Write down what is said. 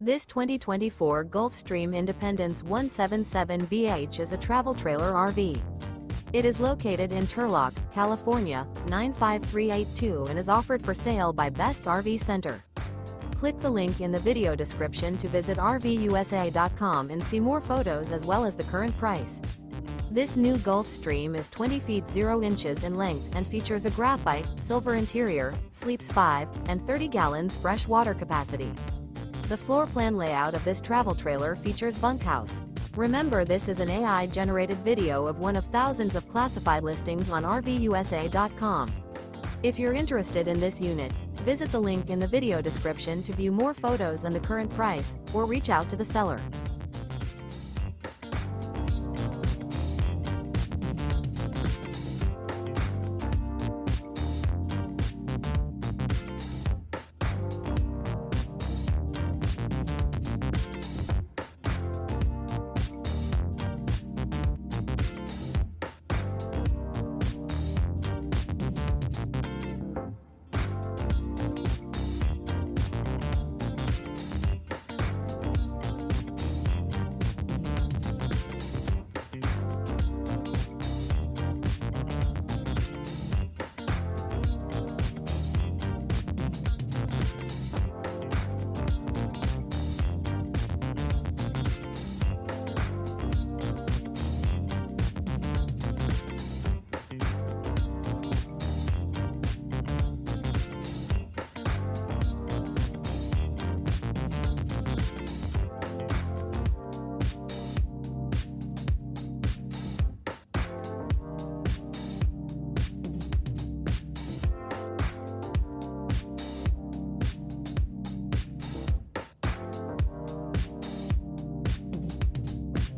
This 2024 Gulfstream Independence 177BH is a travel trailer RV. It is located in Turlock, California, 95382 and is offered for sale by Best RV Center. Click the link in the video description to visit RVUSA.com and see more photos as well as the current price. This new Gulfstream is 20 feet 0 inches in length and features a graphite, silver interior, sleeps 5, and 30 gallons fresh water capacity. The floor plan layout of this travel trailer features bunkhouse. Remember, this is an AI-generated video of one of thousands of classified listings on RVUSA.com. If you're interested in this unit, visit the link in the video description to view more photos and the current price, or reach out to the seller.